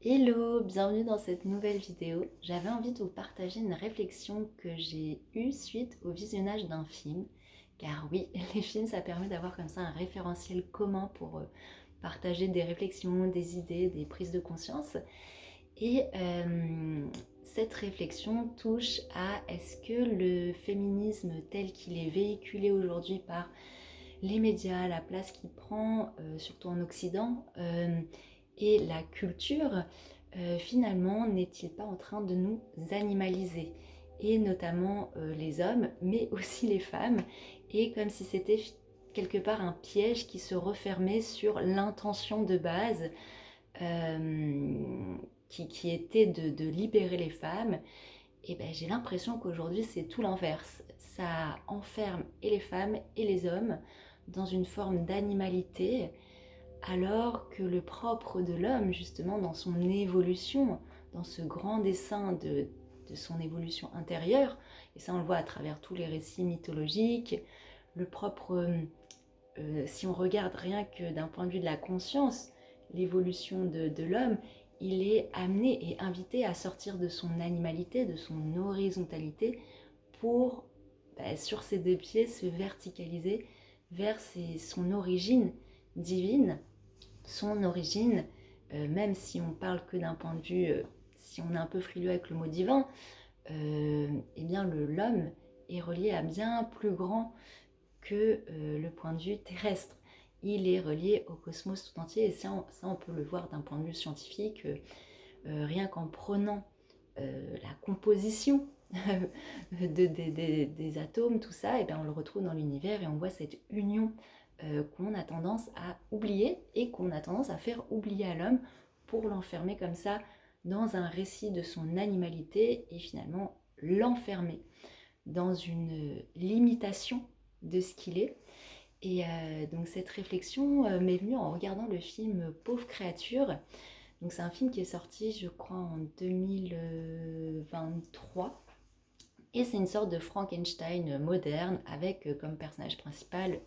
Hello, bienvenue dans cette nouvelle vidéo. J'avais envie de vous partager une réflexion que j'ai eue suite au visionnage d'un film. Car oui, les films, ça permet d'avoir comme ça un référentiel commun pour partager des réflexions, des idées, des prises de conscience. Et cette réflexion touche à est-ce que le féminisme tel qu'il est véhiculé aujourd'hui par les médias, la place qu'il prend, surtout en Occident, et la culture, finalement, n'est-il pas en train de nous animaliser? Et notamment les hommes, mais aussi les femmes, et comme si c'était quelque part un piège qui se refermait sur l'intention de base, qui était de libérer les femmes. Et ben, j'ai l'impression qu'aujourd'hui c'est tout l'inverse. Ça enferme et les femmes et les hommes dans une forme d'animalité, alors que le propre de l'homme, justement, dans son évolution, dans ce grand dessin de son évolution intérieure, et ça on le voit à travers tous les récits mythologiques, le propre, si on regarde rien que d'un point de vue de la conscience, l'évolution de l'homme, il est amené et invité à sortir de son animalité, de son horizontalité, pour, sur ses deux pieds, se verticaliser vers son origine divine, son origine, même si on parle que d'un point de vue, si on est un peu frileux avec le mot divin, eh bien l'homme est relié à bien plus grand que le point de vue terrestre. Il est relié au cosmos tout entier, et ça on peut le voir d'un point de vue scientifique, rien qu'en prenant la composition des atomes, tout ça, et bien on le retrouve dans l'univers et on voit cette union qu'on a tendance à oublier et qu'on a tendance à faire oublier à l'homme pour l'enfermer comme ça dans un récit de son animalité et finalement l'enfermer dans une limitation de ce qu'il est. Et donc cette réflexion m'est venue en regardant le film Pauvre créature. Donc c'est un film qui est sorti, je crois, en 2023. Et c'est une sorte de Frankenstein moderne avec comme personnage principal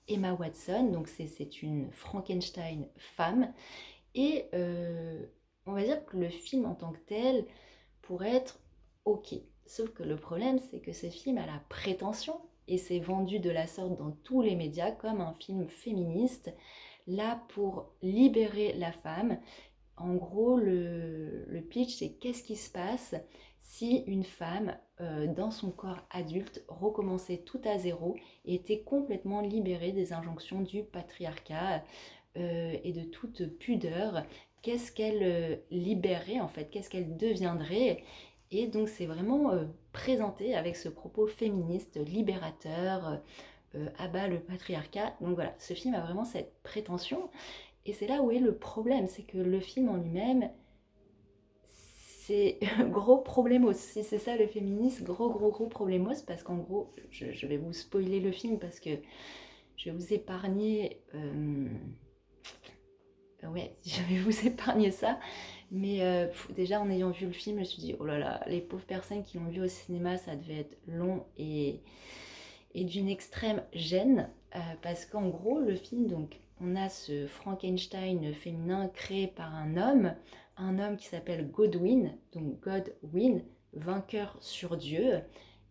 Emma Watson. Donc c'est une Frankenstein femme. Et on va dire que le film en tant que tel pourrait être ok. Sauf que le problème, c'est que ce film a la prétention, et c'est vendu de la sorte dans tous les médias comme un film féministe, là pour libérer la femme. En gros, le pitch, c'est qu'est-ce qui se passe si une femme, dans son corps adulte, recommençait tout à zéro et était complètement libérée des injonctions du patriarcat et de toute pudeur. Qu'est-ce qu'elle libérerait en fait? Qu'est-ce qu'elle deviendrait? Et donc c'est vraiment présenté avec ce propos féministe, libérateur, abat le patriarcat. Donc voilà, ce film a vraiment cette prétention. Et c'est là où est le problème, c'est que le film en lui-même, c'est gros problémos. Si c'est ça le féminisme, gros problémos, parce qu'en gros, je vais vous spoiler le film parce que je vais vous épargner... ouais, je vais vous épargner ça. Mais déjà, en ayant vu le film, je me suis dit, oh là là, les pauvres personnes qui l'ont vu au cinéma, ça devait être long et d'une extrême gêne. Parce qu'en gros, le film, donc, on a ce Frankenstein féminin créé par un homme qui s'appelle Godwin, donc Godwin, vainqueur sur Dieu.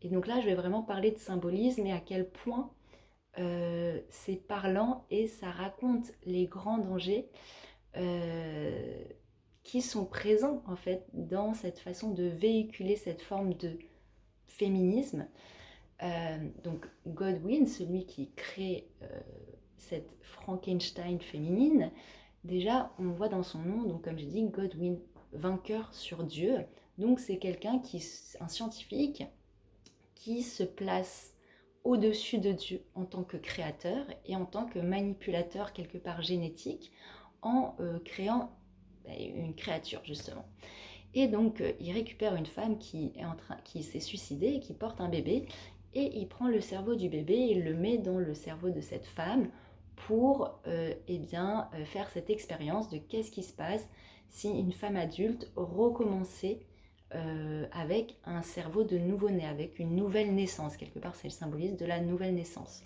Et donc là, je vais vraiment parler de symbolisme et à quel point c'est parlant et ça raconte les grands dangers euh, qui sont présents en fait dans cette façon de véhiculer cette forme de féminisme. Donc Godwin, celui qui crée cette Frankenstein féminine, déjà on voit dans son nom, donc comme j'ai dit, Godwin, vainqueur sur Dieu. Donc c'est quelqu'un un scientifique qui se place au-dessus de Dieu en tant que créateur et en tant que manipulateur quelque part génétique en créant une créature justement. Et donc il récupère une femme qui s'est suicidée et qui porte un bébé, et il prend le cerveau du bébé et il le met dans le cerveau de cette femme pour faire cette expérience de qu'est-ce qui se passe si une femme adulte recommençait avec un cerveau de nouveau-né, avec une nouvelle naissance. Quelque part, c'est le symbolisme de la nouvelle naissance.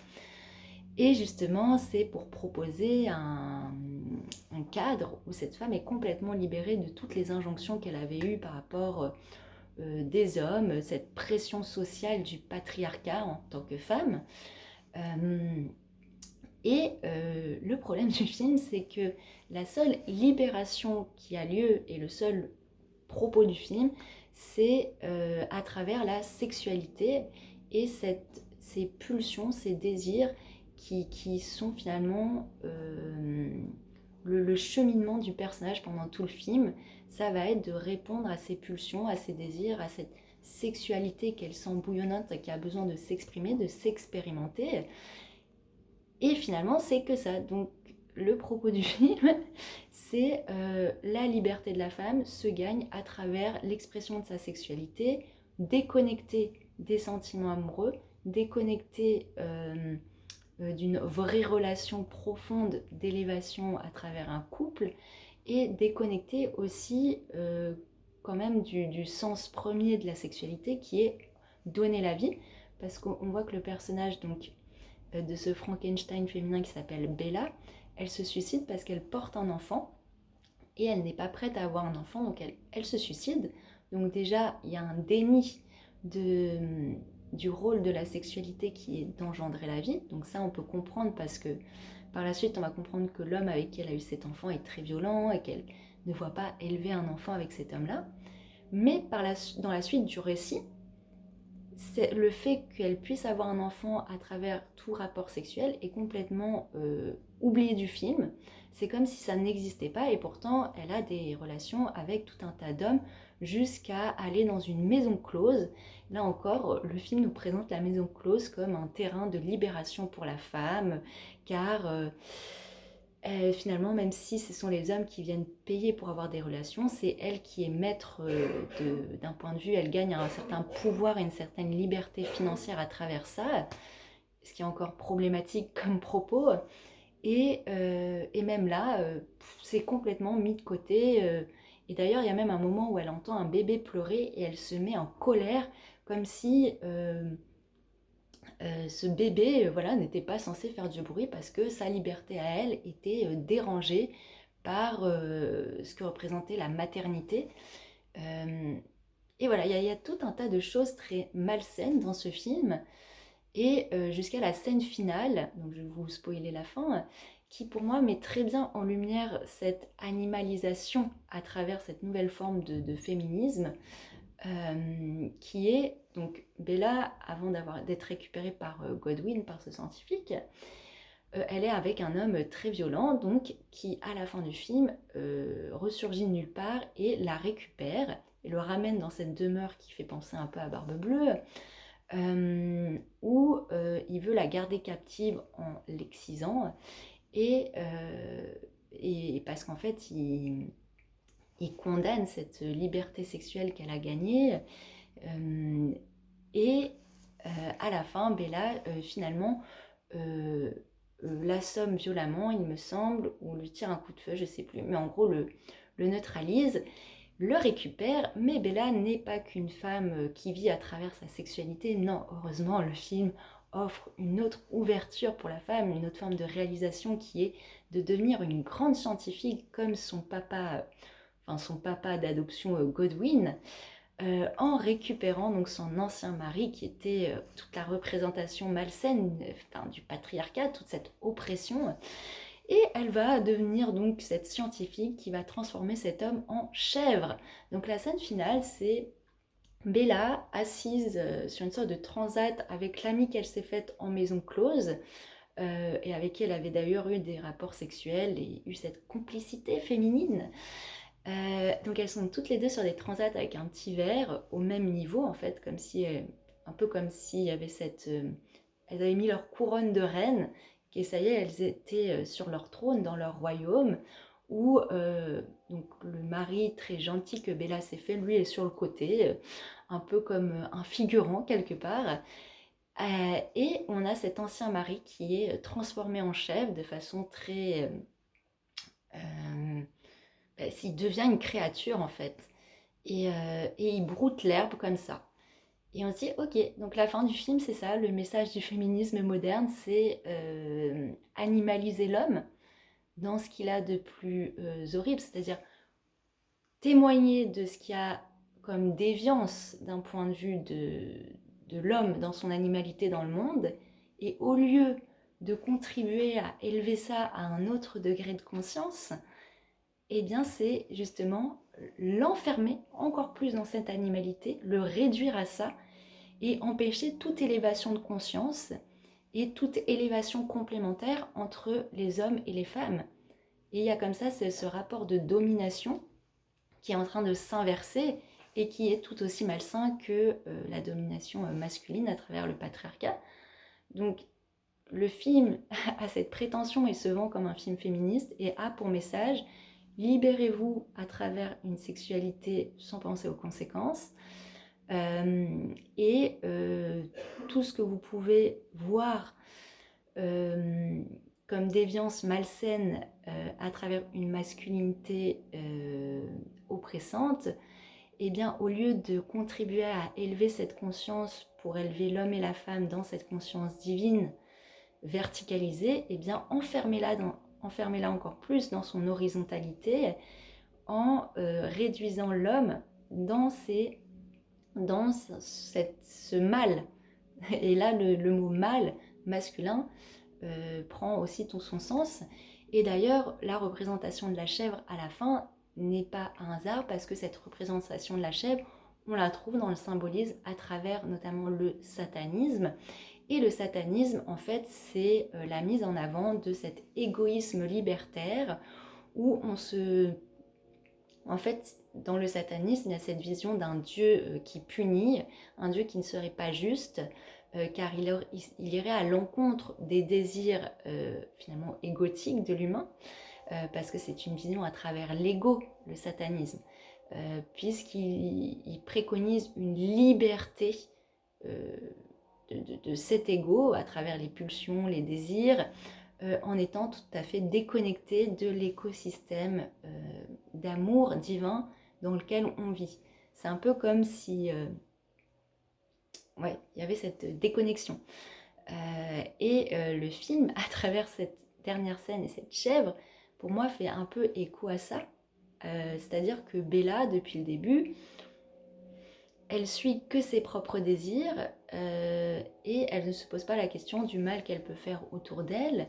Et justement, c'est pour proposer un cadre où cette femme est complètement libérée de toutes les injonctions qu'elle avait eues par rapport des hommes, cette pression sociale du patriarcat en tant que femme. Le problème du film, c'est que la seule libération qui a lieu et le seul propos du film, c'est à travers la sexualité et ces pulsions, ces désirs qui sont finalement le cheminement du personnage pendant tout le film. Ça va être de répondre à ses pulsions, à ses désirs, à cette sexualité qu'elle sent bouillonnante et qui a besoin de s'exprimer, de s'expérimenter. Et finalement, c'est que ça. Donc, le propos du film, c'est la liberté de la femme se gagne à travers l'expression de sa sexualité, déconnectée des sentiments amoureux, déconnectée d'une vraie relation profonde d'élévation à travers un couple, et déconnectée aussi quand même du sens premier de la sexualité qui est donner la vie, parce qu'on voit que le personnage donc de ce Frankenstein féminin qui s'appelle Bella, elle se suicide parce qu'elle porte un enfant et elle n'est pas prête à avoir un enfant, donc elle se suicide. Donc déjà, il y a un déni du rôle de la sexualité qui est d'engendrer la vie. Donc ça, on peut comprendre parce que par la suite, on va comprendre que l'homme avec qui elle a eu cet enfant est très violent et qu'elle ne voit pas élever un enfant avec cet homme-là. Mais dans la suite du récit, c'est le fait qu'elle puisse avoir un enfant à travers tout rapport sexuel est complètement oublié du film. C'est comme si ça n'existait pas et pourtant elle a des relations avec tout un tas d'hommes jusqu'à aller dans une maison close. Là encore, le film nous présente la maison close comme un terrain de libération pour la femme, car finalement, même si ce sont les hommes qui viennent payer pour avoir des relations, c'est elle qui est maître d'un point de vue, elle gagne un certain pouvoir et une certaine liberté financière à travers ça, ce qui est encore problématique comme propos. Et même là, c'est complètement mis de côté. Et d'ailleurs, il y a même un moment où elle entend un bébé pleurer et elle se met en colère, comme si ce bébé voilà, n'était pas censé faire du bruit parce que sa liberté à elle était dérangée par ce que représentait la maternité. Et voilà, il y a tout un tas de choses très malsaines dans ce film. Et jusqu'à la scène finale, donc je vais vous spoiler la fin, qui pour moi met très bien en lumière cette animalisation à travers cette nouvelle forme de féminisme, qui est donc Bella, avant d'être récupérée par Godwin, par ce scientifique, elle est avec un homme très violent, donc qui à la fin du film ressurgit de nulle part et la récupère et le ramène dans cette demeure qui fait penser un peu à Barbe Bleue, où il veut la garder captive en l'excisant et parce qu'en fait il condamne cette liberté sexuelle qu'elle a gagnée. Et à la fin, Bella, finalement, l'assomme violemment, il me semble, ou lui tire un coup de feu, je sais plus, mais en gros le neutralise, le récupère, mais Bella n'est pas qu'une femme qui vit à travers sa sexualité. Non, heureusement, le film offre une autre ouverture pour la femme, une autre forme de réalisation qui est de devenir une grande scientifique comme son papa d'adoption Godwin, en récupérant donc son ancien mari qui était toute la représentation malsaine du patriarcat, toute cette oppression. Et elle va devenir donc cette scientifique qui va transformer cet homme en chèvre. Donc la scène finale, c'est Bella assise sur une sorte de transat avec l'amie qu'elle s'est faite en maison close, et avec qui elle avait d'ailleurs eu des rapports sexuels et eu cette complicité féminine. Donc elles sont toutes les deux sur des transats avec un petit verre au même niveau en fait, comme si, un peu comme s'il y avait elles avaient mis leur couronne de reine, et ça y est, elles étaient sur leur trône dans leur royaume, où donc le mari très gentil que Bella s'est fait, lui est sur le côté, un peu comme un figurant quelque part. Et on a cet ancien mari qui est transformé en chef de façon très... s'il devient une créature en fait. Et il broute l'herbe comme ça. Et on se dit, ok, donc la fin du film, c'est ça, le message du féminisme moderne, c'est animaliser l'homme dans ce qu'il a de plus horrible, c'est-à-dire témoigner de ce qu'il y a comme déviance d'un point de vue de l'homme dans son animalité dans le monde, et au lieu de contribuer à élever ça à un autre degré de conscience, eh bien c'est justement l'enfermer encore plus dans cette animalité, le réduire à ça, et empêcher toute élévation de conscience et toute élévation complémentaire entre les hommes et les femmes. Et il y a comme ça ce rapport de domination qui est en train de s'inverser et qui est tout aussi malsain que la domination masculine à travers le patriarcat. Donc le film a cette prétention et se vend comme un film féministe et a pour message: libérez-vous à travers une sexualité sans penser aux conséquences. Tout ce que vous pouvez voir comme déviance malsaine à travers une masculinité oppressante, eh bien, au lieu de contribuer à élever cette conscience pour élever l'homme et la femme dans cette conscience divine verticalisée, eh bien, enfermez-la encore plus dans son horizontalité en réduisant l'homme dans ce mal. Et là, le mot mal masculin prend aussi tout son sens. Et d'ailleurs, la représentation de la chèvre à la fin n'est pas un hasard, parce que cette représentation de la chèvre, on la trouve dans le symbolisme à travers notamment le satanisme. Et le satanisme, en fait, c'est la mise en avant de cet égoïsme libertaire où en fait, dans le satanisme, il y a cette vision d'un Dieu qui punit, un Dieu qui ne serait pas juste, car il irait à l'encontre des désirs finalement égotiques de l'humain, parce que c'est une vision à travers l'ego, le satanisme, puisqu'il préconise une liberté euh, de cet ego à travers les pulsions, les désirs, en étant tout à fait déconnecté de l'écosystème d'amour divin dans lequel on vit. C'est un peu comme si ouais, il y avait cette déconnexion. Le film, à travers cette dernière scène et cette chèvre, pour moi, fait un peu écho à ça. C'est-à-dire que Bella, depuis le début, elle suit que ses propres désirs et elle ne se pose pas la question du mal qu'elle peut faire autour d'elle.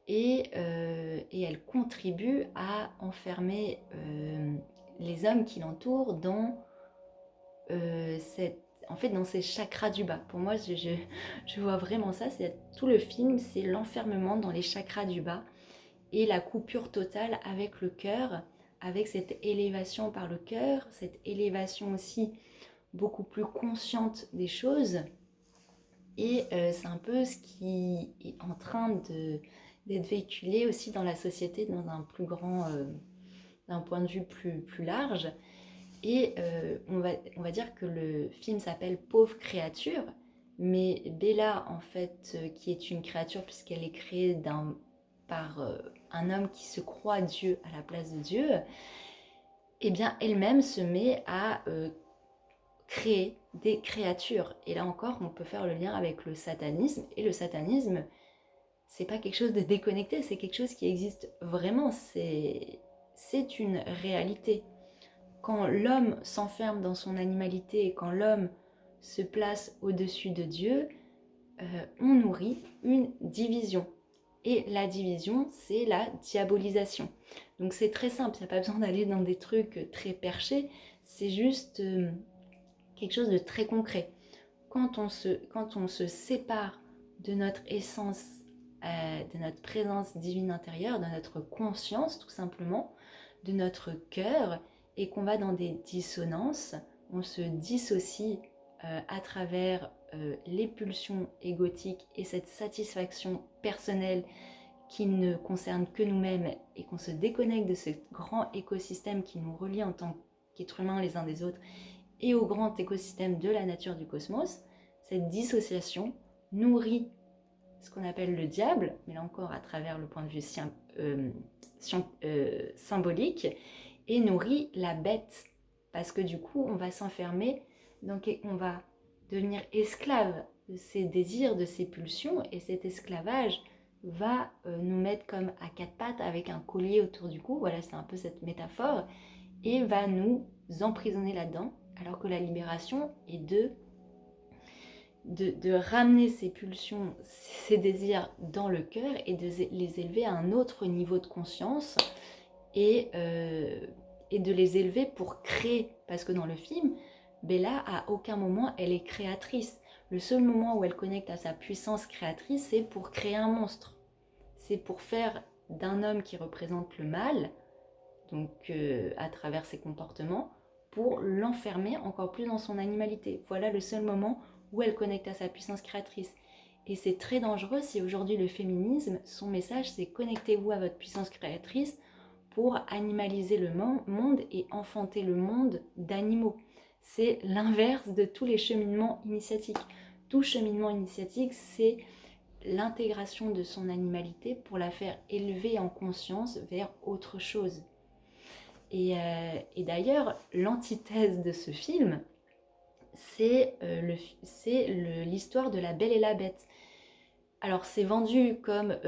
Et elle contribue à enfermer les hommes qui l'entourent dans dans ces chakras du bas. Pour moi, je vois vraiment ça. Tout le film, c'est l'enfermement dans les chakras du bas et la coupure totale avec le cœur, avec cette élévation par le cœur, cette élévation aussi beaucoup plus consciente des choses. Et c'est un peu ce qui est en train d'être véhiculé aussi dans la société dans un plus grand, d'un point de vue plus large. Et on va dire que le film s'appelle Pauvre créature, mais Bella, en fait, qui est une créature puisqu'elle est créée par un homme qui se croit Dieu à la place de Dieu, eh bien elle-même se met à créer des créatures. Et là encore, on peut faire le lien avec le satanisme. Et le satanisme, c'est pas quelque chose de déconnecté, c'est quelque chose qui existe vraiment. C'est une réalité. Quand l'homme s'enferme dans son animalité et quand l'homme se place au-dessus de Dieu, on nourrit une division. Et la division, c'est la diabolisation. Donc c'est très simple, il n'y a pas besoin d'aller dans des trucs très perchés, c'est juste quelque chose de très concret. Quand on se sépare de notre essence, de notre présence divine intérieure, de notre conscience tout simplement, de notre cœur, et qu'on va dans des dissonances, on se dissocie à travers les pulsions égotiques et cette satisfaction personnelle qui ne concerne que nous-mêmes, et qu'on se déconnecte de ce grand écosystème qui nous relie en tant qu'êtres humains les uns des autres et au grand écosystème de la nature du cosmos. Cette dissociation nourrit ce qu'on appelle le diable, mais là encore à travers le point de vue symbolique, et nourrit la bête, parce que du coup on va s'enfermer, donc on va devenir esclave de ses désirs, de ses pulsions, et cet esclavage va nous mettre comme à quatre pattes avec un collier autour du cou, voilà, c'est un peu cette métaphore, et va nous emprisonner là-dedans, alors que la libération est de ramener ces pulsions, ces désirs dans le cœur et de les élever à un autre niveau de conscience et de les élever pour créer. Parce que dans le film, Bella, à aucun moment, elle est créatrice. Le seul moment où elle connecte à sa puissance créatrice, c'est pour créer un monstre. C'est pour faire d'un homme qui représente le mal, donc à travers ses comportements, pour l'enfermer encore plus dans son animalité. Voilà le seul moment où elle connecte à sa puissance créatrice. Et c'est très dangereux si aujourd'hui le féminisme, son message, c'est connectez-vous à votre puissance créatrice pour animaliser le monde et enfanter le monde d'animaux. C'est l'inverse de tous les cheminements initiatiques. Tout cheminement initiatique, c'est l'intégration de son animalité pour la faire élever en conscience vers autre chose. Et d'ailleurs, l'antithèse de ce film, c'est l'histoire de La Belle et la Bête. Alors c'est vendu comme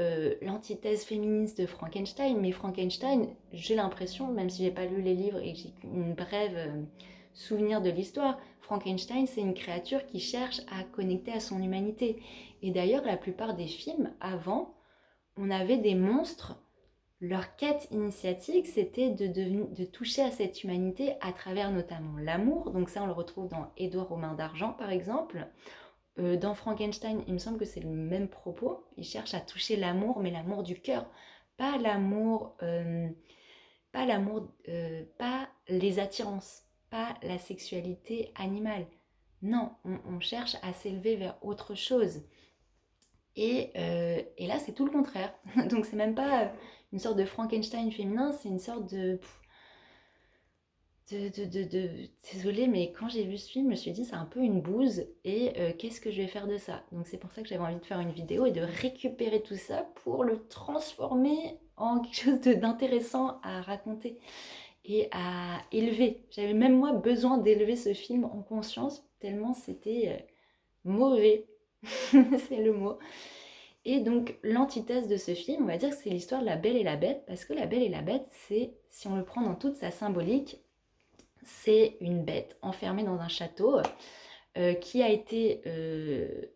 l'antithèse féministe de Frankenstein, mais Frankenstein, j'ai l'impression, même si j'ai pas lu les livres et que j'ai une brève souvenir de l'histoire, Frankenstein c'est une créature qui cherche à connecter à son humanité. Et d'ailleurs la plupart des films avant, on avait des monstres, leur quête initiatique c'était de toucher à cette humanité à travers notamment l'amour, donc ça on le retrouve dans Édouard aux mains d'argent par exemple. Dans Frankenstein, il me semble que c'est le même propos. Il cherche à toucher l'amour, mais l'amour du cœur, pas l'amour, pas les attirances, pas la sexualité animale. Non, on cherche à s'élever vers autre chose. Et là, c'est tout le contraire. Donc, c'est même pas une sorte de Frankenstein féminin, c'est une sorte désolée, mais quand j'ai vu ce film, je me suis dit c'est un peu une bouse et qu'est-ce que je vais faire de ça? Donc c'est pour ça que j'avais envie de faire une vidéo et de récupérer tout ça pour le transformer en quelque chose d'intéressant à raconter et à élever. J'avais même moi besoin d'élever ce film en conscience tellement c'était mauvais, c'est le mot. Et donc l'antithèse de ce film, on va dire que c'est l'histoire de La Belle et la Bête, parce que La Belle et la Bête, c'est, si on le prend dans toute sa symbolique, c'est une bête enfermée dans un château qui a été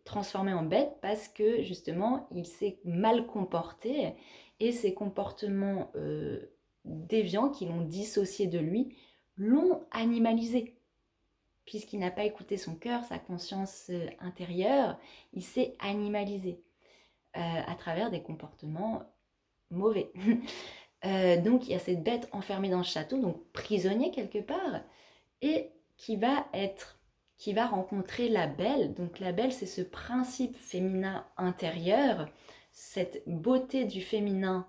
transformé en bête parce que justement il s'est mal comporté et ses comportements déviants qui l'ont dissocié de lui l'ont animalisé. Puisqu'il n'a pas écouté son cœur, sa conscience intérieure, il s'est animalisé à travers des comportements mauvais. Donc il y a cette bête enfermée dans le château, donc prisonnier quelque part, et qui va rencontrer la Belle. Donc la Belle, c'est ce principe féminin intérieur, cette beauté du féminin.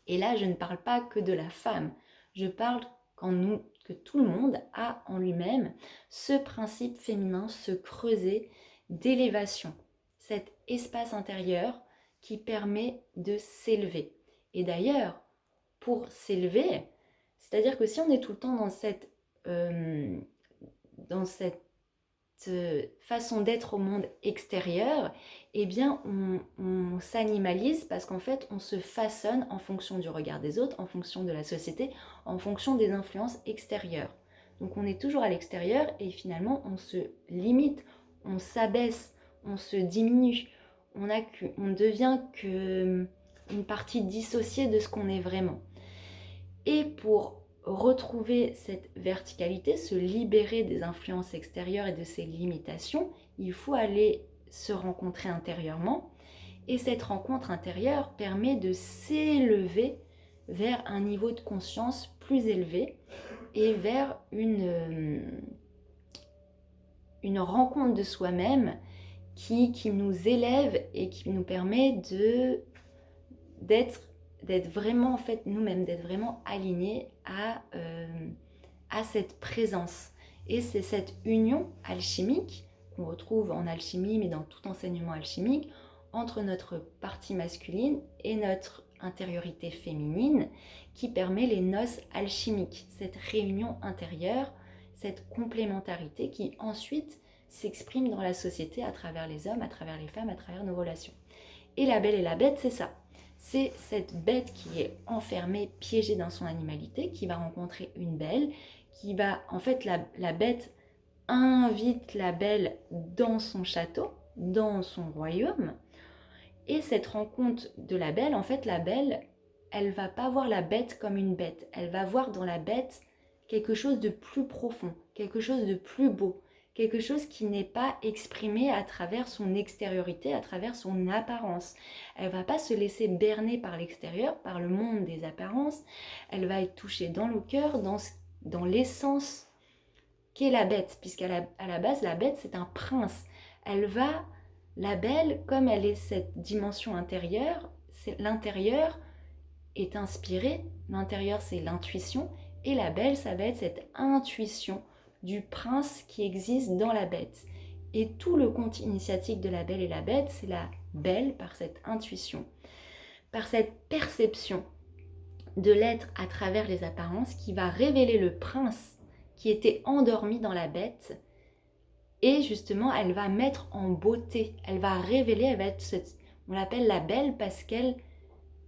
Et là, je ne parle pas que de la femme, je parle que tout le monde a en lui-même ce principe féminin, ce creuset d'élévation, cet espace intérieur qui permet de s'élever. Et d'ailleurs, pour s'élever, c'est-à-dire que si on est tout le temps dans cette façon d'être au monde extérieur, eh bien on s'animalise parce qu'en fait on se façonne en fonction du regard des autres, en fonction de la société, en fonction des influences extérieures. Donc on est toujours à l'extérieur et finalement on se limite, on s'abaisse, on se diminue, on devient qu'une partie dissociée de ce qu'on est vraiment. Et pour retrouver cette verticalité, se libérer des influences extérieures et de ses limitations, il faut aller se rencontrer intérieurement. Et cette rencontre intérieure permet de s'élever vers un niveau de conscience plus élevé et vers une rencontre de soi-même qui nous élève et qui nous permet d'être vraiment en fait nous-mêmes, d'être vraiment alignés à cette présence. Et c'est cette union alchimique qu'on retrouve en alchimie, mais dans tout enseignement alchimique, entre notre partie masculine et notre intériorité féminine qui permet les noces alchimiques, cette réunion intérieure, cette complémentarité qui ensuite s'exprime dans la société à travers les hommes, à travers les femmes, à travers nos relations. Et la belle et la bête, c'est ça. C'est cette bête qui est enfermée, piégée dans son animalité, qui va rencontrer une belle, qui va, en fait, la bête invite la belle dans son château, dans son royaume. Et cette rencontre de la belle, en fait, la belle, elle va pas voir la bête comme une bête. Elle va voir dans la bête quelque chose de plus profond, quelque chose de plus beau, quelque chose qui n'est pas exprimé à travers son extériorité, à travers son apparence. Elle va pas se laisser berner par l'extérieur, par le monde des apparences. Elle va être touchée dans le cœur, dans l'essence qu'est la bête, puisqu'à la base, la bête, c'est un prince. La belle, comme elle est cette dimension intérieure, l'intérieur est inspiré, l'intérieur c'est l'intuition, et la belle, ça va être cette intuition du prince qui existe dans la bête. Et tout le conte initiatique de la belle et la bête, c'est la belle par cette intuition, par cette perception de l'être à travers les apparences qui va révéler le prince qui était endormi dans la bête. Et justement, elle va mettre en beauté, elle va révéler, elle va être on l'appelle la belle parce qu'elle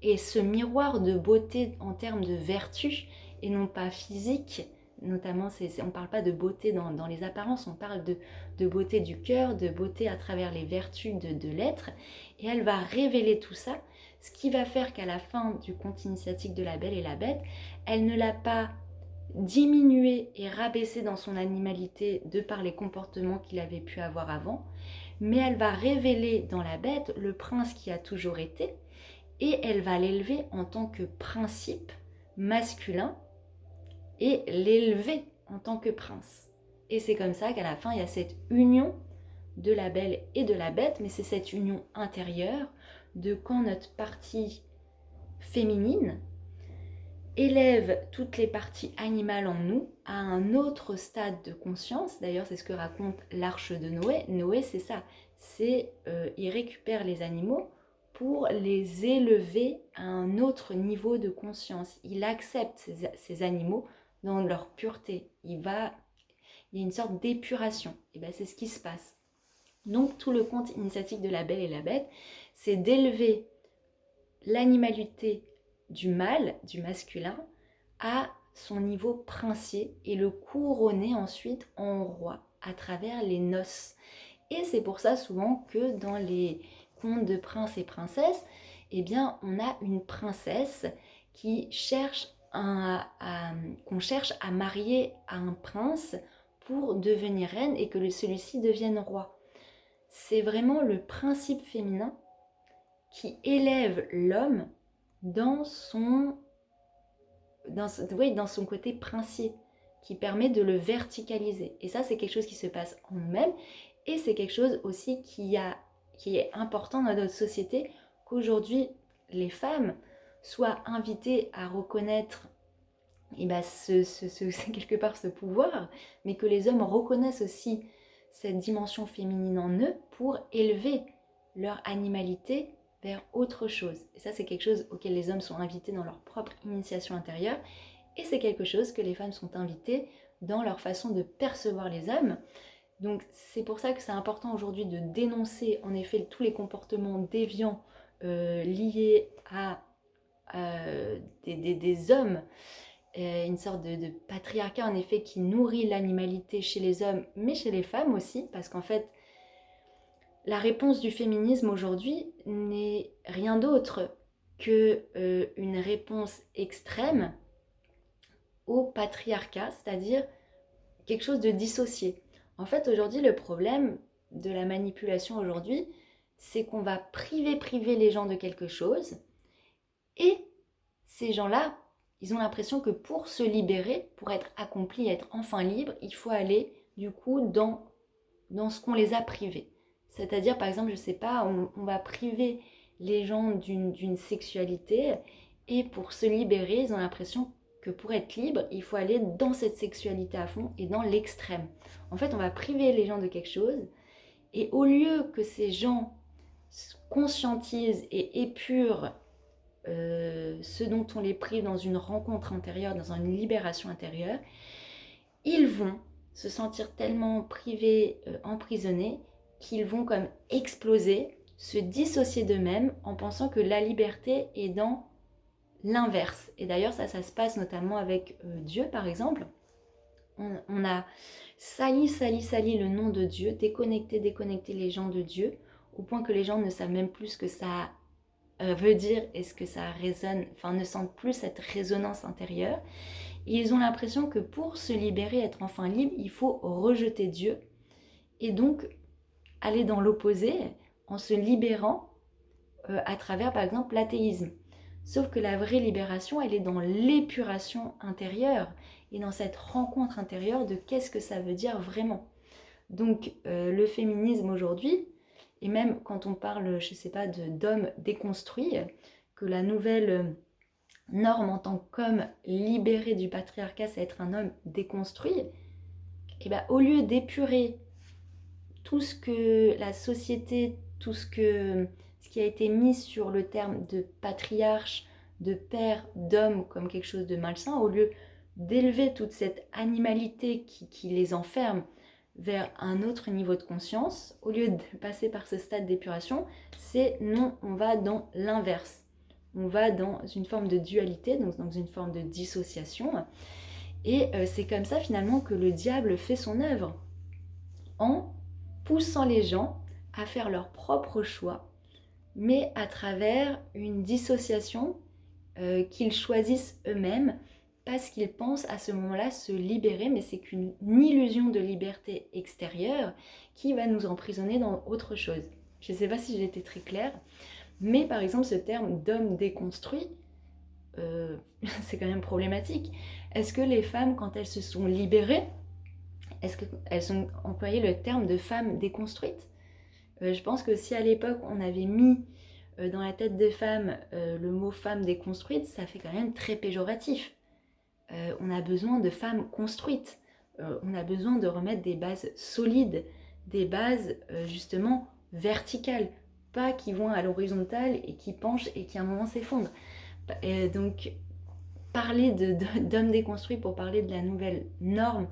est ce miroir de beauté en termes de vertu et non pas physique. Notamment, on ne parle pas de beauté dans les apparences, on parle de beauté du cœur, de beauté à travers les vertus de l'être. Et elle va révéler tout ça, ce qui va faire qu'à la fin du conte initiatique de la belle et la bête, elle ne l'a pas diminué et rabaissé dans son animalité de par les comportements qu'il avait pu avoir avant, mais elle va révéler dans la bête le prince qui a toujours été, et elle va l'élever en tant que principe masculin et l'élever en tant que prince. Et c'est comme ça qu'à la fin, il y a cette union de la belle et de la bête, mais c'est cette union intérieure de quand notre partie féminine élève toutes les parties animales en nous à un autre stade de conscience. D'ailleurs, c'est ce que raconte l'arche de Noé. Noé, c'est ça. Il récupère les animaux pour les élever à un autre niveau de conscience. Il accepte ces animaux dans leur pureté. Il y a une sorte d'épuration. Et bien, c'est ce qui se passe. Donc, tout le conte initiatique de la belle et la bête, c'est d'élever l'animalité du mâle, du masculin, à son niveau princier et le couronner ensuite en roi à travers les noces. Et c'est pour ça souvent que dans les contes de princes et princesses, eh bien, on a une princesse qui cherche qu'on cherche à marier à un prince pour devenir reine et que celui-ci devienne roi. C'est vraiment le principe féminin qui élève l'homme dans son côté princier, qui permet de le verticaliser. Et ça, c'est quelque chose qui se passe en nous-mêmes, et c'est quelque chose aussi qui est important dans notre société, qu'aujourd'hui, les femmes soient invitées à reconnaître quelque part ce pouvoir, mais que les hommes reconnaissent aussi cette dimension féminine en eux pour élever leur animalité vers autre chose. Et ça, c'est quelque chose auquel les hommes sont invités dans leur propre initiation intérieure, et c'est quelque chose que les femmes sont invitées dans leur façon de percevoir les hommes. Donc c'est pour ça que c'est important aujourd'hui de dénoncer en effet tous les comportements déviants liés à des hommes, une sorte de patriarcat en effet qui nourrit l'animalité chez les hommes, mais chez les femmes aussi, parce qu'en fait, la réponse du féminisme aujourd'hui n'est rien d'autre qu'une réponse extrême au patriarcat, c'est-à-dire quelque chose de dissocié. En fait, aujourd'hui, le problème de la manipulation aujourd'hui, c'est qu'on va priver les gens de quelque chose, et ces gens-là, ils ont l'impression que pour se libérer, pour être accomplis, être enfin libre, il faut aller du coup dans ce qu'on les a privés. C'est-à-dire, par exemple, je sais pas, on va priver les gens d'une sexualité, et pour se libérer, ils ont l'impression que pour être libre, il faut aller dans cette sexualité à fond et dans l'extrême. En fait, on va priver les gens de quelque chose, et au lieu que ces gens conscientisent et épurent ce dont on les prive dans une rencontre intérieure, dans une libération intérieure, ils vont se sentir tellement privés, emprisonnés, qu'ils vont comme exploser, se dissocier d'eux-mêmes en pensant que la liberté est dans l'inverse. Et d'ailleurs, ça se passe notamment avec Dieu, par exemple. On a sali le nom de Dieu, déconnecté les gens de Dieu, au point que les gens ne savent même plus ce que ça veut dire et ce que ça résonne, enfin ne sentent plus cette résonance intérieure. Et ils ont l'impression que pour se libérer, être enfin libre, il faut rejeter Dieu et donc aller dans l'opposé en se libérant à travers par exemple l'athéisme. Sauf que la vraie libération, elle est dans l'épuration intérieure et dans cette rencontre intérieure de qu'est-ce que ça veut dire vraiment. Donc le féminisme aujourd'hui, et même quand on parle, je ne sais pas, d'hommes déconstruits, que la nouvelle norme en tant qu'homme libéré du patriarcat, c'est être un homme déconstruit, et bien au lieu d'épurer tout ce que la société, tout ce qui a été mis sur le terme de patriarche, de père, d'homme comme quelque chose de malsain, au lieu d'élever toute cette animalité qui les enferme vers un autre niveau de conscience, au lieu de passer par ce stade d'épuration, c'est non, on va dans l'inverse. On va dans une forme de dualité, donc dans une forme de dissociation. Et c'est comme ça finalement que le diable fait son œuvre, en poussant les gens à faire leur propre choix, mais à travers une dissociation qu'ils choisissent eux-mêmes parce qu'ils pensent à ce moment-là se libérer, mais c'est qu'une illusion de liberté extérieure qui va nous emprisonner dans autre chose. Je ne sais pas si j'ai été très claire, mais par exemple ce terme d'homme déconstruit, c'est quand même problématique. Est-ce que les femmes, quand elles se sont libérées, est-ce qu'elles ont employé le terme de femme déconstruite ? Je pense que si à l'époque on avait mis dans la tête des femmes le mot femme déconstruite, ça fait quand même très péjoratif. On a besoin de femmes construites. On a besoin de remettre des bases solides, des bases justement verticales, pas qui vont à l'horizontale et qui penchent et qui à un moment s'effondrent. Donc parler d'hommes déconstruits pour parler de la nouvelle norme,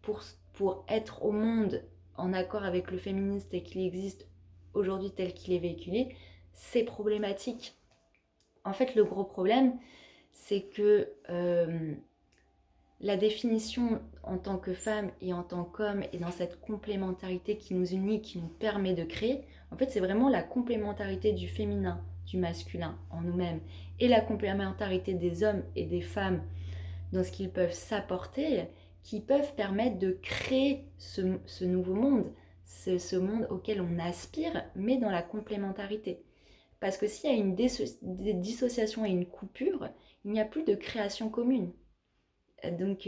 pour être au monde en accord avec le féminisme tel qu'il existe aujourd'hui, tel qu'il est véhiculé, c'est problématique. En fait, le gros problème, c'est que la définition en tant que femme et en tant qu'homme et dans cette complémentarité qui nous unit, qui nous permet de créer, en fait, c'est vraiment la complémentarité du féminin, du masculin en nous-mêmes et la complémentarité des hommes et des femmes dans ce qu'ils peuvent s'apporter, qui peuvent permettre de créer ce nouveau monde, ce monde auquel on aspire, mais dans la complémentarité. Parce que s'il y a une dissociation et une coupure, il n'y a plus de création commune. Donc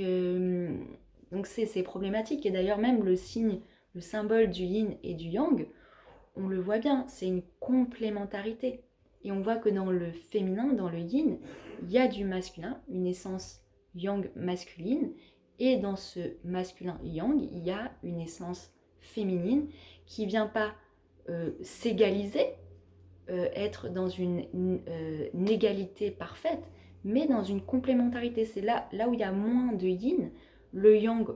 c'est problématique. Et d'ailleurs, même le signe, le symbole du yin et du yang, on le voit bien, c'est une complémentarité. Et on voit que dans le féminin, dans le yin, il y a du masculin, une essence yang masculine, et dans ce masculin yang, il y a une essence féminine qui ne vient pas s'égaliser, être dans une égalité parfaite, mais dans une complémentarité. C'est là où il y a moins de yin, le yang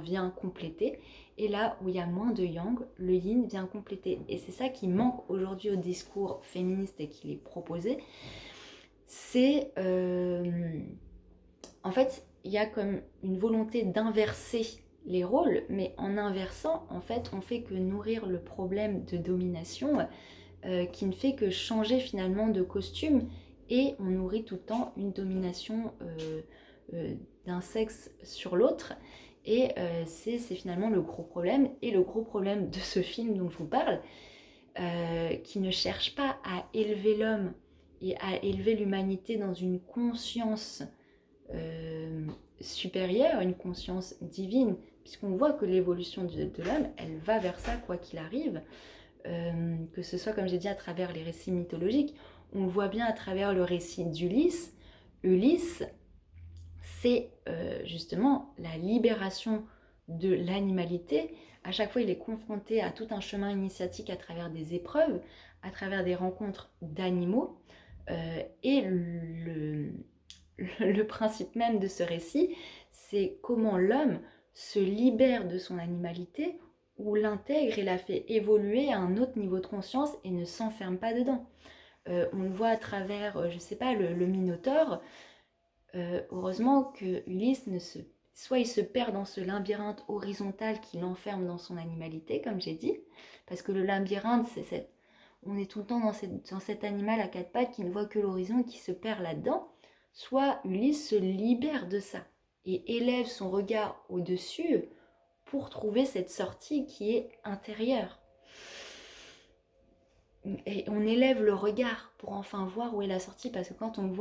vient compléter, et là où il y a moins de yang, le yin vient compléter. Et c'est ça qui manque aujourd'hui au discours féministe et qui est proposé. C'est en fait, il y a comme une volonté d'inverser les rôles, mais en inversant, en fait, on fait que nourrir le problème de domination qui ne fait que changer finalement de costume, et on nourrit tout le temps une domination d'un sexe sur l'autre. Et c'est finalement le gros problème, et le gros problème de ce film dont je vous parle, qui ne cherche pas à élever l'homme et à élever l'humanité dans une conscience supérieure, une conscience divine, puisqu'on voit que l'évolution de l'homme, elle va vers ça quoi qu'il arrive, que ce soit, comme j'ai dit, à travers les récits mythologiques. On le voit bien à travers le récit d'Ulysse. Ulysse, c'est justement la libération de l'animalité. À chaque fois, il est confronté à tout un chemin initiatique à travers des épreuves, à travers des rencontres d'animaux. Et le principe même de ce récit, c'est comment l'homme se libère de son animalité ou l'intègre et la fait évoluer à un autre niveau de conscience et ne s'enferme pas dedans. On le voit à travers, je sais pas, le Minotaure. Heureusement que Ulysse soit il se perd dans ce labyrinthe horizontal qui l'enferme dans son animalité, comme j'ai dit, parce que le labyrinthe, on est tout le temps dans cet animal à quatre pattes qui ne voit que l'horizon et qui se perd là-dedans. Soit Ulysse se libère de ça et élève son regard au-dessus pour trouver cette sortie qui est intérieure. Et on élève le regard pour enfin voir où est la sortie, parce que quand on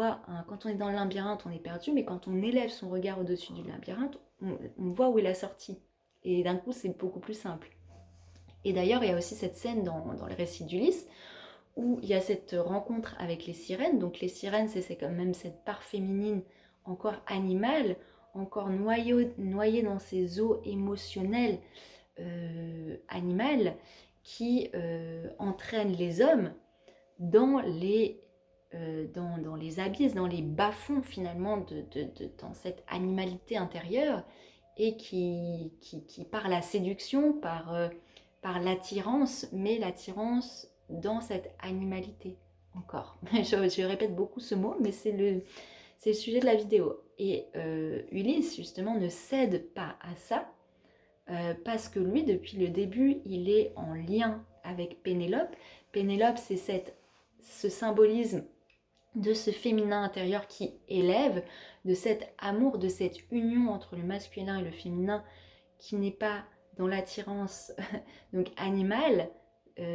est dans le labyrinthe, on est perdu, mais quand on élève son regard au-dessus du labyrinthe, on voit où est la sortie. Et d'un coup, c'est beaucoup plus simple. Et d'ailleurs, il y a aussi cette scène dans le récit d'Ulysse, où il y a cette rencontre avec les sirènes. Donc les sirènes, c'est quand même cette part féminine encore animale, encore noyée dans ces eaux émotionnelles animales, qui entraîne les hommes dans les abysses, dans les bas-fonds finalement dans cette animalité intérieure, et qui par la séduction, par l'attirance, mais l'attirance dans cette animalité encore. Je répète beaucoup ce mot, mais c'est le sujet de la vidéo. Et Ulysse justement ne cède pas à ça, parce que lui, depuis le début, il est en lien avec Pénélope. Pénélope, c'est ce symbolisme de ce féminin intérieur qui élève, de cet amour, de cette union entre le masculin et le féminin, qui n'est pas dans l'attirance donc animale,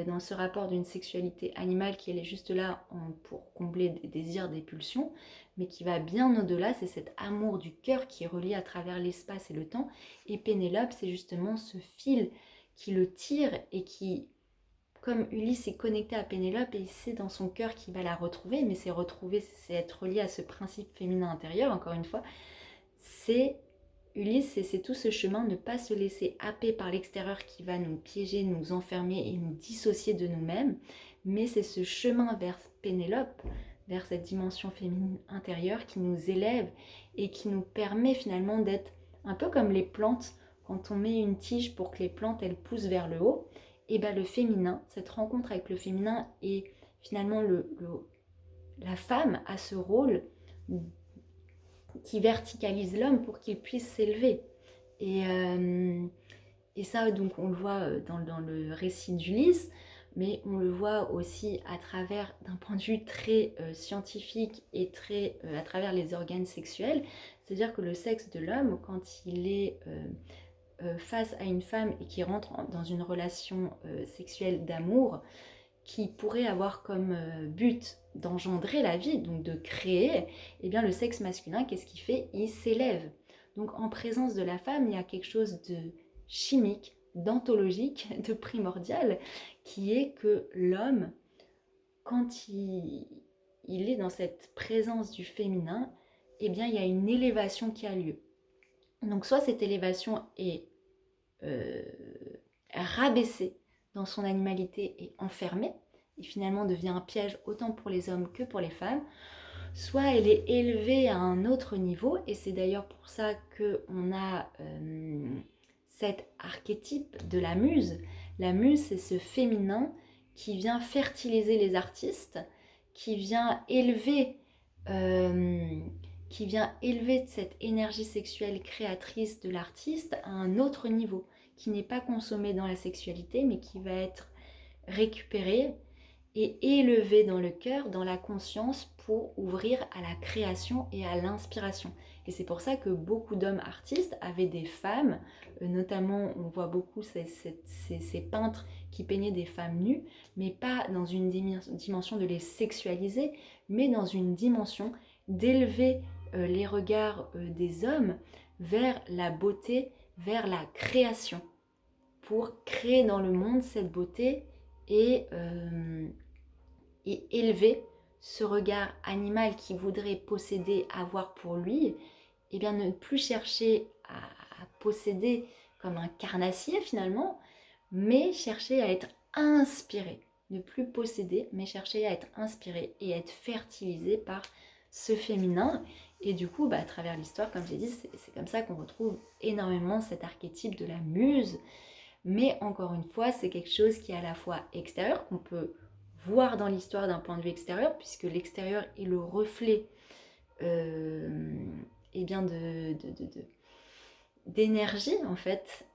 dans ce rapport d'une sexualité animale qui est juste là pour combler des désirs, des pulsions, mais qui va bien au-delà. C'est cet amour du cœur qui est relié à travers l'espace et le temps. Et Pénélope, c'est justement ce fil qui le tire, et qui, comme Ulysse est connecté à Pénélope, et c'est dans son cœur qu'il va la retrouver, mais c'est être relié à ce principe féminin intérieur, encore une fois. Ulysse, c'est tout ce chemin, ne pas se laisser happer par l'extérieur qui va nous piéger, nous enfermer et nous dissocier de nous-mêmes, mais c'est ce chemin vers Pénélope, vers cette dimension féminine intérieure qui nous élève et qui nous permet finalement d'être un peu comme les plantes. Quand on met une tige pour que les plantes elles poussent vers le haut, et bien le féminin, cette rencontre avec le féminin, et finalement la femme a ce rôle qui verticalise l'homme pour qu'il puisse s'élever. Et ça, donc, on le voit dans le récit d'Ulysse, mais on le voit aussi à travers, d'un point de vue très scientifique, et très à travers les organes sexuels. C'est-à-dire que le sexe de l'homme, quand il est face à une femme et qui rentre dans une relation sexuelle d'amour, qui pourrait avoir comme but d'engendrer la vie, donc de créer, eh bien le sexe masculin, qu'est-ce qu'il fait? Il s'élève. Donc en présence de la femme, il y a quelque chose de chimique, d'anthologique, de primordial, qui est que l'homme, quand il est dans cette présence du féminin, eh bien il y a une élévation qui a lieu. Donc soit cette élévation est rabaissée dans son animalité et enfermée, et finalement devient un piège autant pour les hommes que pour les femmes, soit elle est élevée à un autre niveau, et c'est d'ailleurs pour ça qu'on a cet archétype de la muse. La muse, c'est ce féminin qui vient fertiliser les artistes, qui vient élever cette énergie sexuelle créatrice de l'artiste à un autre niveau, qui n'est pas consommé dans la sexualité, mais qui va être récupéré et élevé dans le cœur, dans la conscience, pour ouvrir à la création et à l'inspiration. Et c'est pour ça que beaucoup d'hommes artistes avaient des femmes, notamment on voit beaucoup ces peintres qui peignaient des femmes nues, mais pas dans une dimension de les sexualiser, mais dans une dimension d'élever les regards des hommes vers la beauté, vers la création, pour créer dans le monde cette beauté et élever ce regard animal qui voudrait posséder, avoir pour lui, et bien ne plus chercher à posséder comme un carnassier finalement, mais chercher à être inspiré. Ne plus posséder, mais chercher à être inspiré et être fertilisé par ce féminin. Et du coup, à travers l'histoire, comme j'ai dit, c'est comme ça qu'on retrouve énormément cet archétype de la muse. Mais encore une fois, c'est quelque chose qui est à la fois extérieur, qu'on peut voir dans l'histoire d'un point de vue extérieur, puisque l'extérieur est le reflet eh bien d'énergie en fait.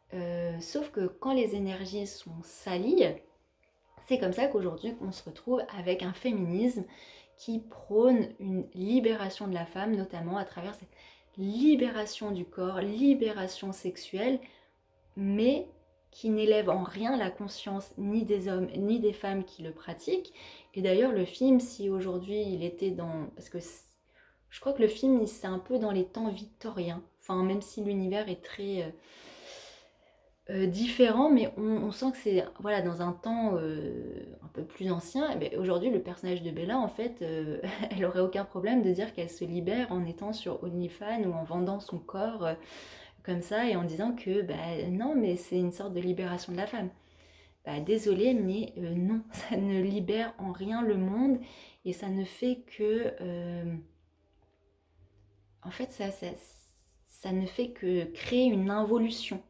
Sauf que quand les énergies sont salies, c'est comme ça qu'aujourd'hui on se retrouve avec un féminisme qui prône une libération de la femme, notamment à travers cette libération du corps, libération sexuelle, mais qui n'élève en rien la conscience ni des hommes ni des femmes qui le pratiquent. Et d'ailleurs le film, si aujourd'hui il était dans... Parce que je crois que le film, c'est un peu dans les temps victoriens, enfin même si l'univers est très différent, mais on sent que c'est voilà, dans un temps un peu plus ancien. Et bien, aujourd'hui, le personnage de Bella, en fait, elle aurait aucun problème de dire qu'elle se libère en étant sur OnlyFans ou en vendant son corps comme ça et en disant que non, mais c'est une sorte de libération de la femme. Désolée, mais non, ça ne libère en rien le monde et ça ne fait que... en fait, ça ne fait que créer une involution.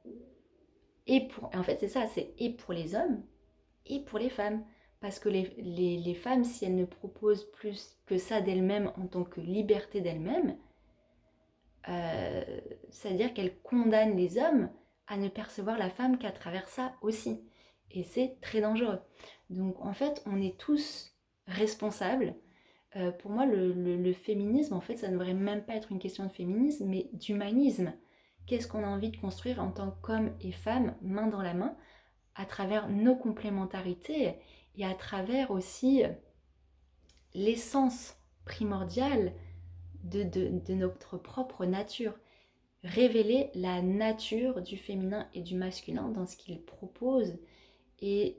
En fait, c'est ça, c'est et pour les hommes et pour les femmes. Parce que les femmes, si elles ne proposent plus que ça d'elles-mêmes en tant que liberté d'elles-mêmes, c'est-à-dire qu'elles condamnent les hommes à ne percevoir la femme qu'à travers ça aussi. Et c'est très dangereux. Donc en fait, on est tous responsables. Pour moi, le féminisme, en fait, ça ne devrait même pas être une question de féminisme, mais d'humanisme. Qu'est-ce qu'on a envie de construire en tant qu'hommes et femmes, main dans la main, à travers nos complémentarités et à travers aussi l'essence primordiale de notre propre nature. Révéler la nature du féminin et du masculin dans ce qu'il propose et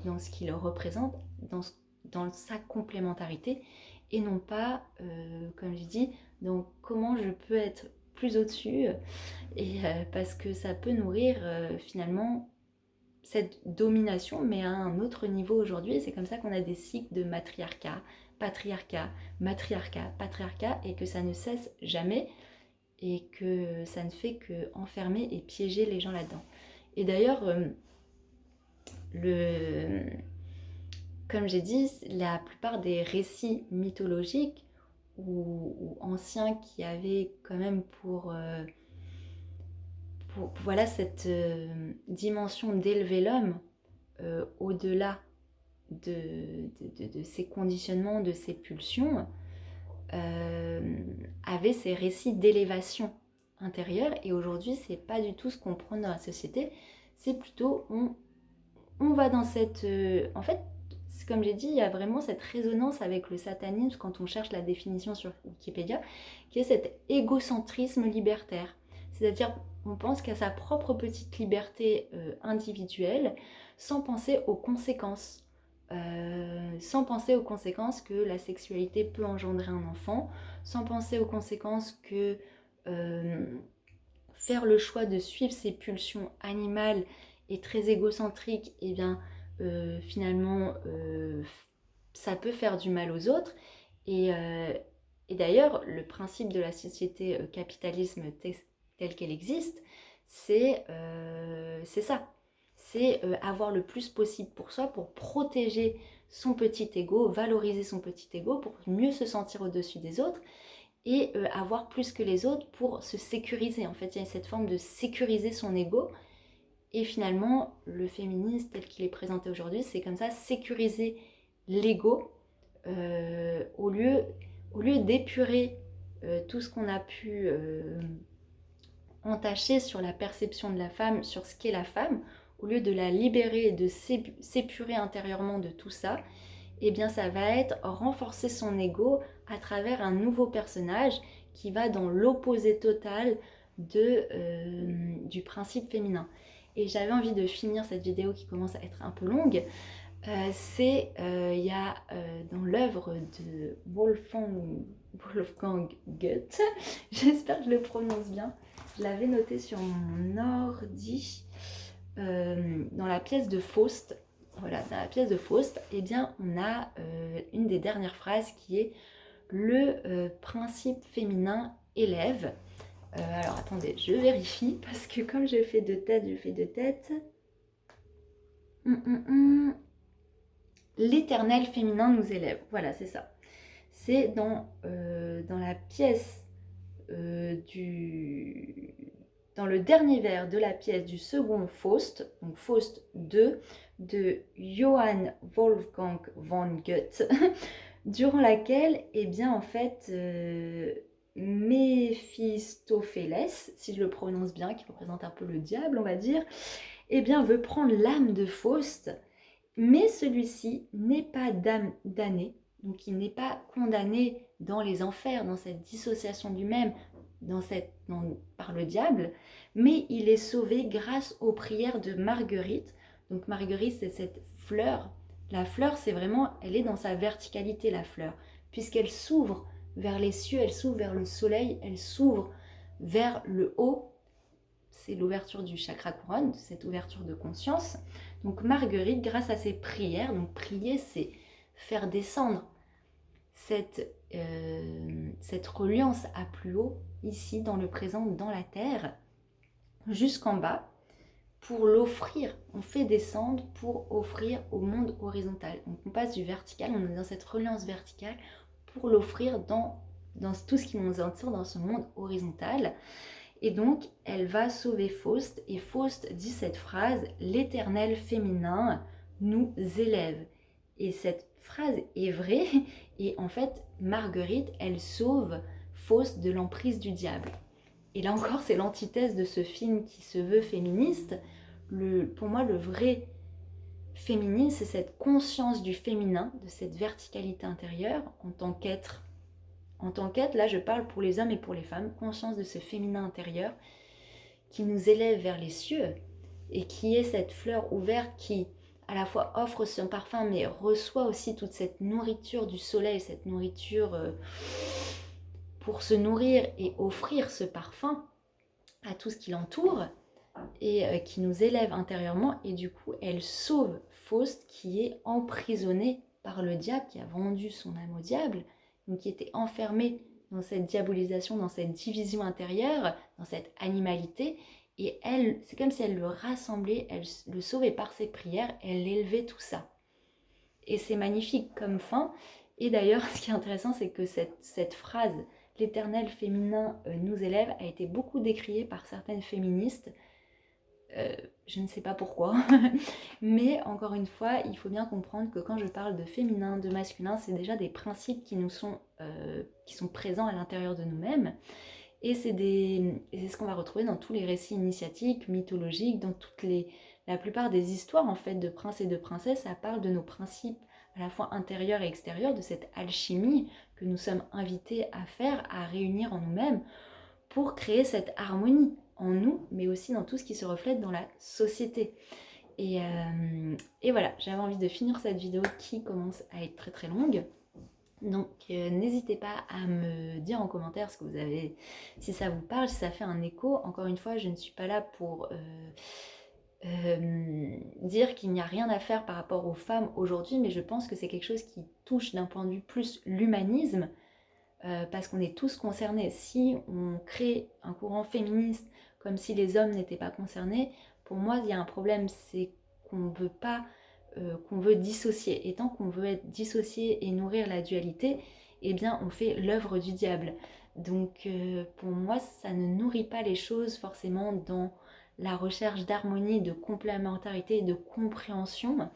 dans ce qu'il représente, dans sa complémentarité, et non pas, comme je dis, donc comment je peux être plus au-dessus, et parce que ça peut nourrir finalement cette domination, mais à un autre niveau aujourd'hui. C'est comme ça qu'on a des cycles de matriarcat, patriarcat, matriarcat, patriarcat, et que ça ne cesse jamais, et que ça ne fait que enfermer et piéger les gens là-dedans. Et d'ailleurs, comme j'ai dit, la plupart des récits mythologiques ou anciens qui avaient quand même pour voilà, cette dimension d'élever l'homme au-delà de ses conditionnements, de ses pulsions, avaient ces récits d'élévation intérieure. Et aujourd'hui, c'est pas du tout ce qu'on prône dans la société. C'est plutôt on va dans cette... en fait, comme j'ai dit, il y a vraiment cette résonance avec le satanisme quand on cherche la définition sur Wikipédia, qui est cet égocentrisme libertaire. C'est-à-dire, on pense qu'à sa propre petite liberté individuelle, sans penser aux conséquences. Sans penser aux conséquences que la sexualité peut engendrer un enfant, sans penser aux conséquences que faire le choix de suivre ses pulsions animales et très égocentriques, et bien finalement ça peut faire du mal aux autres. Et d'ailleurs, le principe de la société capitalisme telle qu'elle existe, c'est ça. C'est avoir le plus possible pour soi, pour protéger son petit ego, valoriser son petit ego, pour mieux se sentir au-dessus des autres et avoir plus que les autres pour se sécuriser. En fait, il y a cette forme de sécuriser son ego. Et finalement, le féminisme tel qu'il est présenté aujourd'hui, c'est comme ça, sécuriser l'ego au lieu d'épurer tout ce qu'on a pu entacher sur la perception de la femme, sur ce qu'est la femme, au lieu de la libérer et de s'épurer intérieurement de tout ça, eh bien ça va être renforcer son ego à travers un nouveau personnage qui va dans l'opposé total du principe féminin. Et j'avais envie de finir cette vidéo qui commence à être un peu longue. Il y a dans l'œuvre de Wolfgang Goethe, j'espère que je le prononce bien, je l'avais noté sur mon ordi, dans la pièce de Faust. Voilà, dans la pièce de Faust, eh bien, on a une des dernières phrases qui est le principe féminin élève. Alors attendez, je vérifie parce que comme je fais de tête. L'éternel féminin nous élève. Voilà, c'est ça. C'est dans la pièce dans le dernier vers de la pièce du second Faust, donc Faust 2, de Johann Wolfgang von Goethe, durant laquelle, eh bien, en fait, Méphistophélès, si je le prononce bien, qui représente un peu le diable, on va dire, eh bien, veut prendre l'âme de Faust, mais celui-ci n'est pas damné, donc il n'est pas condamné dans les enfers, dans cette dissociation du même, par le diable, mais il est sauvé grâce aux prières de Marguerite. Donc Marguerite, c'est cette fleur. La fleur, c'est vraiment, elle est dans sa verticalité, la fleur, puisqu'elle s'ouvre vers les cieux, elle s'ouvre vers le soleil, elle s'ouvre vers le haut. C'est l'ouverture du chakra couronne, cette ouverture de conscience. Donc Marguerite, grâce à ses prières, donc prier, c'est faire descendre cette reliance à plus haut, ici dans le présent, dans la terre, jusqu'en bas, pour l'offrir. On fait descendre pour offrir au monde horizontal. Donc on passe du vertical, on est dans cette reliance verticale, pour l'offrir dans tout ce qui nous entoure, dans ce monde horizontal. Et donc, elle va sauver Faust, et Faust dit cette phrase, « L'éternel féminin nous élève ». Et cette phrase est vraie, et en fait, Marguerite, elle sauve Faust de l'emprise du diable. Et là encore, c'est l'antithèse de ce film qui se veut féministe. Pour moi, le vrai féminisme, c'est cette conscience du féminin, de cette verticalité intérieure en tant qu'être. En tant qu'être, là je parle pour les hommes et pour les femmes, conscience de ce féminin intérieur qui nous élève vers les cieux et qui est cette fleur ouverte qui à la fois offre son parfum mais reçoit aussi toute cette nourriture du soleil, cette nourriture pour se nourrir et offrir ce parfum à tout ce qui l'entoure et qui nous élève intérieurement, et du coup elle sauve Faust qui est emprisonné par le diable, qui a vendu son âme au diable, donc qui était enfermé dans cette diabolisation, dans cette division intérieure, dans cette animalité, et elle, c'est comme si elle le rassemblait, elle le sauvait par ses prières, elle élevait tout ça. Et c'est magnifique comme fin, et d'ailleurs ce qui est intéressant, c'est que cette phrase « l'éternel féminin nous élève » a été beaucoup décriée par certaines féministes. Je ne sais pas pourquoi, mais encore une fois, il faut bien comprendre que quand je parle de féminin, de masculin, c'est déjà des principes qui sont présents à l'intérieur de nous-mêmes, et c'est ce qu'on va retrouver dans tous les récits initiatiques, mythologiques, dans la plupart des histoires en fait de princes et de princesses. Ça parle de nos principes à la fois intérieurs et extérieurs, de cette alchimie que nous sommes invités à faire, à réunir en nous-mêmes pour créer cette harmonie en nous, mais aussi dans tout ce qui se reflète dans la société. Et voilà, j'avais envie de finir cette vidéo qui commence à être très très longue. Donc n'hésitez pas à me dire en commentaire ce que vous avez, si ça vous parle, si ça fait un écho. Encore une fois, je ne suis pas là pour dire qu'il n'y a rien à faire par rapport aux femmes aujourd'hui, mais je pense que c'est quelque chose qui touche d'un point de vue plus l'humanisme, parce qu'on est tous concernés. Si on crée un courant féministe comme si les hommes n'étaient pas concernés, pour moi il y a un problème, c'est qu'on veut pas, qu'on veut dissocier. Et tant qu'on veut être dissocié et nourrir la dualité, eh bien on fait l'œuvre du diable. Donc pour moi ça ne nourrit pas les choses forcément dans la recherche d'harmonie, de complémentarité, de compréhension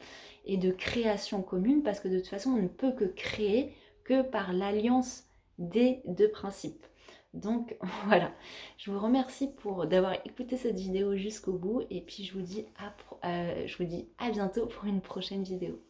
et de création commune, parce que de toute façon on ne peut que créer que par l'alliance des deux principes. Donc voilà, je vous remercie d'avoir écouté cette vidéo jusqu'au bout, et puis je vous dis à bientôt pour une prochaine vidéo.